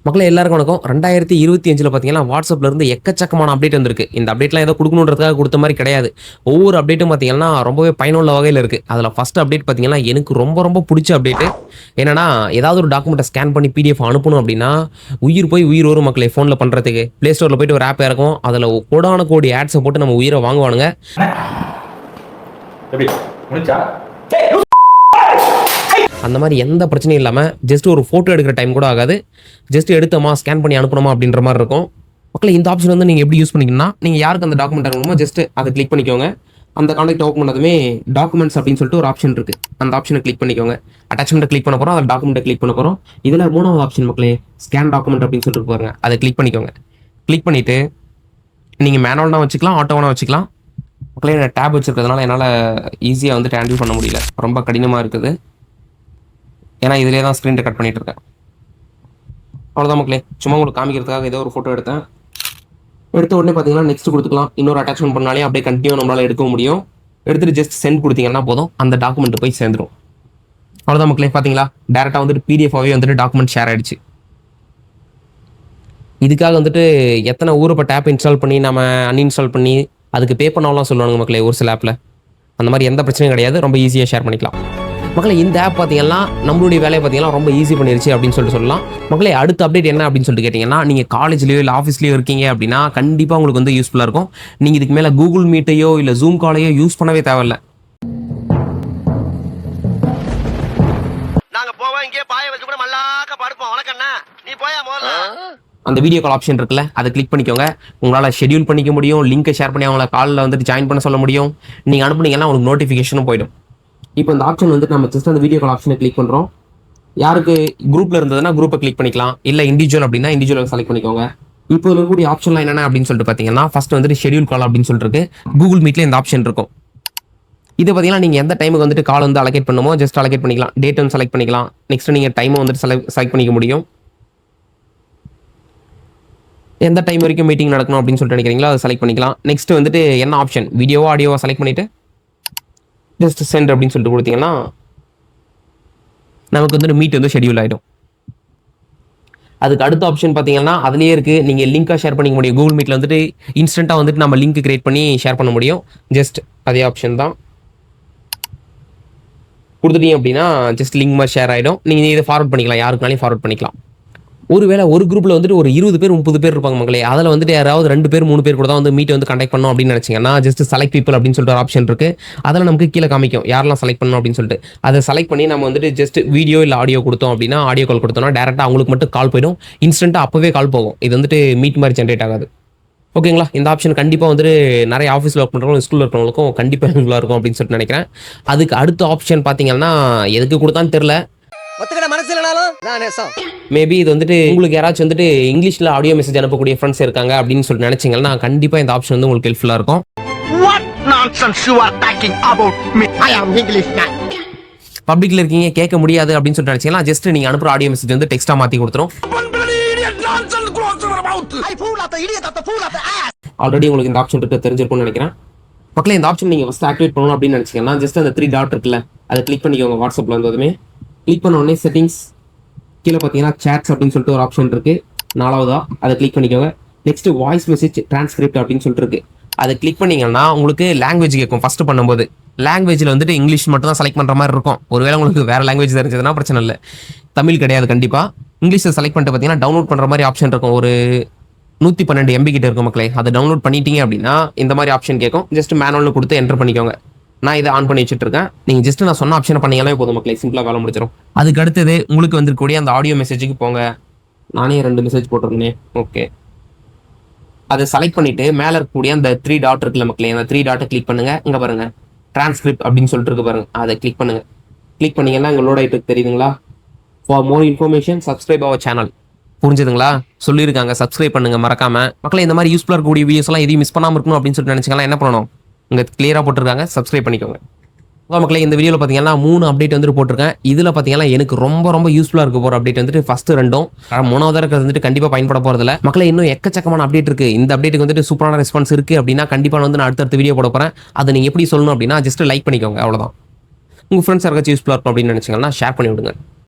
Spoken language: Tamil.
மக்களே எல்லாருக்கும் வணக்கம். 2025 பார்த்தீங்கன்னா வாட்ஸ்அப்ல இருந்து எக்கச்சக்கமான அப்டேட் வந்திருக்கு. இந்த அப்டேட்லாம் ஏதோ குடுக்கணுன்றதுக்காக குடுத்த மாரி கிடையாது. ஒவ்வொரு அப்டேட்டும் பார்த்தீங்கன்னா ரொம்பவே பயனுள்ள வகையில இருக்கு. அதுல ஃபர்ஸ்ட் அப்டேட் பார்த்தீங்கன்னா எனக்கு ரொம்ப புடிச்ச அப்டேட். என்னன்னா ஏதாவது ஒரு டாக்குமெண்ட்ட ஸ்கேன் பண்ணி பிடிஎஃப் அனுப்பணும் அப்படின்னா, உயிர் போய் உயிர் வரும் மக்களே ஃபோன்ல பண்றதுக்கு. Play Storeல போயிட்டு ஒரு ஆப் இறக்கும். அதுல கோடான கோடி ஆட்ஸ போட்டு நம்ம உயிர வாங்குவானுங்க. எப்படி முடிச்சா அந்த மாதிரி எந்த பிரச்சனையும் இல்லாம ஜஸ்ட் ஒரு ஃபோட்டோ எடுக்கிற டைம் கூட ஆகாது. ஜஸ்ட் எடுத்தோமா ஸ்கேன் பண்ணி அனுப்பணுமா அப்படின்ற மாதிரி இருக்கும். மக்களே இந்த ஆப்ஷன் வந்து நீங்க எப்படி யூஸ் பண்ணிக்கணும்னா, நீங்க யாருக்கு அந்த டாக்குமெண்ட் அனுப்பணுமோ ஜஸ்ட் அதை கிளிக் பண்ணிக்கோங்க. அந்த கான்டாக்ட் ஓப்பன் பண்ணதுமே டாக்குமெண்ட்ஸ் அப்படின்னு சொல்லிட்டு ஒரு ஆப்ஷன் இருக்கு. அந்த ஆப்ஷனை கிளிக் பண்ணிக்கோங்க. அட்டாச்மெண்ட்டை கிளிக் பண்ண போறோம், அந்த டாக்குமெண்ட்டை கிளிக் பண்ண போறோம். இதுல மூணாவது ஆப்ஷன் மக்களே ஸ்கேன் டாக்குமெண்ட் அப்படின்னு சொல்லிட்டு பாருங்க. அதை கிளிக் பண்ணிக்கோங்க. கிளிக் பண்ணிட்டு நீங்க மேனுவல்னா வச்சுக்கலாம், ஆட்டோவானா வச்சுக்கலாம். மக்களே நான் டேப் வச்சிருக்கிறதுனால என்னால் ஈஸியாக வந்து ஹேண்டில் பண்ண முடியல. ரொம்ப கடினமாக இருக்குது. ஏன்னா இதிலே தான் ஸ்க்ரீன் ரெக்கார்ட் பண்ணிட்டு இருக்கேன். அவ்வளோதான் மக்களே, சும்மா உங்களுக்கு காமிக்கிறதுக்காக ஏதோ ஒரு ஃபோட்டோ எடுத்தேன். எடுத்த உடனே பார்த்தீங்கன்னா நெக்ஸ்ட் கொடுத்துக்கலாம். இன்னொரு அட்டாச்மெண்ட் பண்ணாலே அப்படியே கண்டினியூ நம்மளால் எடுக்கவும் முடியும். எடுத்துட்டு ஜஸ்ட் சென்ட் கொடுத்தீங்கன்னா போதும், அந்த டாக்குமெண்ட் போய் சேர்ந்துடும். அவ்வளோதான் மக்களே, பார்த்தீங்களா டேரெக்டாக வந்துட்டு பிடிஎஃபாகவே வந்துட்டு டாக்குமெண்ட் ஷேர் ஆயிடுச்சு. இதுக்காக வந்துட்டு எத்தனை ஊருப்பட்ட ஆப் இன்ஸ்டால் பண்ணி நம்ம அன்இன்ஸ்டால் பண்ணி அதுக்கு பே பண்ணாலும் சொல்லுவாங்க மக்களே ஒரு சில ஆப்பில். அந்த மாதிரி எந்த பிரச்சனையும் கிடையாது, ரொம்ப ஈஸியாக ஷேர் பண்ணிக்கலாம். மக்களே இந்த ஆப் பார்த்தீங்கன்னா நம்மளுடைய வேலையை பார்த்தீங்கன்னா ரொம்ப ஈஸி பண்ணிருச்சு அப்படின்னு சொல்லிட்டு சொல்லலாம். மக்களே அடுத்த அப்டேட் என்ன அப்படின்னு சொல்லிட்டு கேட்டிங்கன்னா, நீங்கள் காலேஜ்லேயோ இல்லை ஆஃபீஸ்லேயோ இருக்கீங்க அப்படின்னா கண்டிப்பாக உங்களுக்கு வந்து யூஸ்ஃபுல்லாக இருக்கும். நீங்கள் இதுக்கு மேலே கூகுள் மீட்டையோ இல்லை ஜூம் காலையோ யூஸ் பண்ணவே தேவையில்லை. நாங்க போவோம், இங்கே பாய வச்சு கூட மல்லாக்க படுப்போம். வணக்கண்ணா, நீ போயா முதல்ல. அந்த வீடியோ கால் ஆப்ஷன் இருக்குல்ல, அதை கிளிக் பண்ணிக்கோங்க. உங்களால் ஷெட்யூல் பண்ணிக்க முடியும், லிங்கை ஷேர் பண்ணி அவங்கள காலில் வந்துட்டு ஜாயின் பண்ண சொல்ல முடியும். நீங்கள் அனுப்புனீங்கன்னா உங்களுக்கு நோட்டிஃபிகேஷனும் போயிடும். இப்போ இந்த ஆப்ஷன் வந்துட்டு நம்ம ஜஸ்ட் அந்த வீடியோ கால் ஆப்ஷனை கிளிக் பண்ணுறோம். யாருக்கு குரூப்பில் இருந்ததுன்னா குரூப்பை கிளிக் பண்ணிக்கலாம், இல்லை இண்டிவிஜுவல் அப்படின்னா இண்டிவிஜுவல் செலக்ட் பண்ணிக்கோங்க. இப்போ இருக்கக்கூடிய ஆப்ஷன்லாம் என்னென்ன அப்படின்னு சொல்லிட்டு பார்த்தீங்கன்னா, ஃபர்ஸ்ட் வந்துட்டு ஷெட்யூல் கால் அப்படின்னு சொல்லிட்டு கூகுள் மீட்ல இந்த ஆப்ஷன் இருக்கும். இது பார்த்தீங்கன்னா நீங்கள் எந்த டைமுக்கு வந்துட்டு கால் வந்து அலோகேட் பண்ணுமோ ஜஸ்ட் அலோகேட் பண்ணிக்கலாம். டேட் வந்து செலக்ட் பண்ணிக்கலாம். நெக்ஸ்ட் நீங்கள் டைமை வந்துட்டு செலக்ட் பண்ணிக்க முடியும். எந்த டைம் வரைக்கும் மீட்டிங் நடக்கணும் அப்படின்னு சொல்லிட்டு நினைக்கிறீங்களோ அதை செலக்ட் பண்ணிக்கலாம். நெக்ஸ்ட் வந்துட்டு என்ன ஆப்ஷன் வீடியோவோ ஆடியோவோ செலக்ட் பண்ணிட்டு ஜஸ்ட் சென்ட் அப்படின்னு சொல்லிட்டு கொடுத்தீங்கன்னா நமக்கு வந்துட்டு மீட் வந்து ஷெட்யூல் ஆகிடும். அதுக்கு அடுத்த ஆப்ஷன் பார்த்தீங்கன்னா அதுலேயே இருக்குது, நீங்கள் லிங்காக ஷேர் பண்ணிக்க முடியும். கூகுள் மீட்டில் வந்துட்டு இன்ஸ்டண்ட்டாக வந்துட்டு நம்ம லிங்க் கிரியேட் பண்ணி ஷேர் பண்ண முடியும். ஜஸ்ட் அதே ஆப்ஷன் தான் கொடுத்துட்டீங்க அப்படின்னா ஜஸ்ட் லிங்க் மாதிரி ஷேர் ஆகிடும். நீங்கள் இதை ஃபார்வர்ட் பண்ணிக்கலாம், யாருக்குனாலையும் ஃபார்வர்ட் பண்ணிக்கலாம். ஒருவேளை ஒரு குரூப்பில் வந்துட்டு ஒரு 20 பேர் 30 பேர் இருப்பாங்க மக்களே, அதில் வந்துட்டு யாராவது 2 பேர் 3 பேர் கூட தான் வந்து மீட் வந்து கண்டக்ட் பண்ணணும் அப்படின்னு நினச்சிங்கன்னா ஜஸ்ட் செலக்ட் பீப்பிள் அப்படின்னு சொல்லிட்டு ஒரு ஆப்ஷன் இருக்குது. அதில் நமக்கு கீழே காமிக்கும் யாரெல்லாம் செலக்ட் பண்ணணும் அப்படின்னு சொல்லிட்டு. அதை செலக்ட் பண்ணி நம்ம வந்துட்டு ஜஸ்ட் வீடியோ இல்லை ஆடியோ கொடுத்தோம் அப்படின்னா, ஆடியோ கால் கொடுத்தோம்னா டேரெக்டாக அவங்களுக்கு மட்டும் கால் போயிடும். இன்ஸ்டண்ட்டாக அப்போவே கால் போகும். இது வந்துட்டு மீட் மாதிரி ஜென்ரேட் ஆகாது. ஓகேங்களா, இந்த ஆப்ஷன் கண்டிப்பாக வந்துட்டு நிறைய ஆஃபீஸில் ஒர்க் பண்ணுறவங்க ஸ்கூலில் இருக்கிறவங்களுக்கும் கண்டிப்பாக யூஸ்ஃபுல்லாக இருக்கும் அப்படின்னு சொல்லிட்டு நினைக்கிறேன். அதுக்கு அடுத்த ஆப்ஷன் பார்த்தீங்கன்னா எதுக்கு கொடுத்தான்னு தெரில. மேபி இது வந்துட்டு உங்களுக்கு யாராச்சும் வந்துட்டு இங்கிலீஷ்ல ஆடியோ மெசேஜ் அனுப்பக்கூடிய ஃப்ரெண்ட்ஸ் இருக்காங்க அப்படின்னு சொல்லிட்டு நினைச்சீங்கன்னா கண்டிப்பா இந்த ஆப்ஷன் வந்து உங்களுக்கு ஹெல்ப்ஃபுல்லா இருக்கும். What nonsense you are talking about me? I am English man. பப்ளிக்ல இருக்கீங்க கேட்க முடியாது அப்படின்னு சொல்லிட்டு நினைச்சீங்கன்னா ஜஸ்ட் நீங்க அனுப்புற ஆடியோ மெசேஜ் வந்து டெக்ஸ்டா மாத்தி கொடுத்துரும். ஆல்ரெடி உங்களுக்கு இந்த ஆப்ஷன் இருக்கு தெரிஞ்சிருக்கும்னு நினைக்கிறேன். மக்களே இந்த ஆப்ஷன் நீங்க ஃபர்ஸ்ட் ஆக்டிவேட் பண்ணணும் அப்படின்னு நினைச்சீங்கன்னா ஜஸ்ட் அந்த 3 டாட் இருக்குல்ல, அதை கிளிக் பண்ணிக்கோங்க. வாட்ஸ்அப்ல வந்ததுமே கிளிக் பண்ண உடனே செட்டிங்ஸ் கீழே பார்த்தீங்கன்னா சேட்ஸ் அப்படின்னு சொல்லிட்டு ஒரு ஆப்ஷன் இருக்கு, 4வதா அதை கிளிக் பண்ணிக்கோங்க. நெக்ஸ்ட் வாய்ஸ் மெசேஜ் டிரான்ஸ்கிரிப்ட் அப்படின்னு சொல்லிட்டு இருக்கு, அதை கிளிக் பண்ணீங்கன்னா உங்களுக்கு லாங்குவேஜ் கேட்கும். ஃபர்ஸ்ட் பண்ணும்போது லாங்குவேஜில் வந்துட்டு இங்கிலீஷ் மட்டும் தான் செலக்ட் பண்ணுற மாதிரி இருக்கும். ஒருவேளை உங்களுக்கு வேற லாங்குவேஜ் தெரிஞ்சதுன்னா பிரச்சனை இல்லை, தமிழ் கிடையாது கண்டிப்பாக. இங்கிலீஷில் செலக்ட் பண்ணிட்டு பார்த்தீங்கன்னா டவுன்லோட் பண்ணுற மாதிரி ஆப்ஷன் இருக்கும். ஒரு 112 MB கிட்ட இருக்கும் மக்களே. அதை டவுன்லோட் பண்ணிட்டீங்க அப்படின்னா இந்த மாதிரி ஆப்ஷன் கேட்கும். ஜஸ்ட் மேனுவல்னு கொடுத்து என்டர் பண்ணிக்கோங்க. நான் இதை ஆன் பண்ணி வச்சுட்டு இருக்கேன். நீங்கள் ஜஸ்ட் நான் சொன்ன ஆப்ஷனை பண்ணீங்களே போதும் மக்களே, சிம்பிளாக வேலை முடிச்சிடும். அதுக்கு அடுத்தது உங்களுக்கு வந்துருக்கூடிய அந்த ஆடியோ மெசேஜுக்கு போங்க. நானே 2 மெசேஜ் போட்டிருந்தேன். ஓகே, அதை செலக்ட் பண்ணிட்டு மேலே இருக்கக்கூடிய அந்த 3 டாட் இருக்குல்ல மக்களே, அந்த 3 டாட்டை கிளிக் பண்ணுங்க. இங்கே பாருங்க டிரான்ஸ்கிரிப்ட் அப்படின்னு சொல்லிட்டு இருக்கு பாருங்க, அதை கிளிக் பண்ணுங்க. கிளிக் பண்ணீங்கன்னா உங்களோட ஐட்டு தெரியுதுங்களா. For more information subscribe our channel. புரிஞ்சுதுங்களா, சொல்லியிருக்காங்க சப்ஸ்கிரைப் பண்ணுங்க மறக்காம. மக்களே இந்த மாதிரி யூஸ்ஃபுல்லாக இருக்கக்கூடிய வீடியோஸ் எல்லாம் எதையும் மிஸ் பண்ணாமல் இருக்கணும் அப்படின்னு சொல்லிட்டு நினைச்சீங்கன்னா என்ன பண்ணணும், இங்கே கிளியராக போட்டிருக்காங்க, சப்ஸ்கிரைப் பண்ணிக்கோங்க. மக்களே இந்த வீடியோவில் பார்த்தீங்கன்னா 3 அப்டேட் வந்துட்டு போட்டிருக்கேன். இதில் பார்த்தீங்கன்னா எனக்கு ரொம்ப யூஸ்ஃபுல்லாக இருக்க போகிற அப்டேட் வந்துட்டு ஃபர்ஸ்ட் 2ம், 3வதாக இருக்கிறது வந்துட்டு கண்டிப்பாக பயன்பட போகிறதில்ல. மக்களே இன்னும் எக்கச்சக்கமான அப்டேட் இருக்குது. இந்த அப்டேட்டுக்கு வந்துட்டு சூப்பரான ரெஸ்பான்ஸ் இருக்குது அப்படின்னா கண்டிப்பாக வந்து நான் அடுத்தடுத்த வீடியோ போட போகிறேன். அதை நீங்கள் எப்படி சொல்லணும் அப்படின்னா ஜஸ்ட் லைக் பண்ணிக்கோங்க, அவ்வளோதான். உங்கள் ஃப்ரெண்ட்ஸ் யாராச்சும் யூஸ்ஃபுல்லாக இருக்கும் அப்படின்னு நினச்சிங்கன்னா ஷேர் பண்ணி விடுங்க.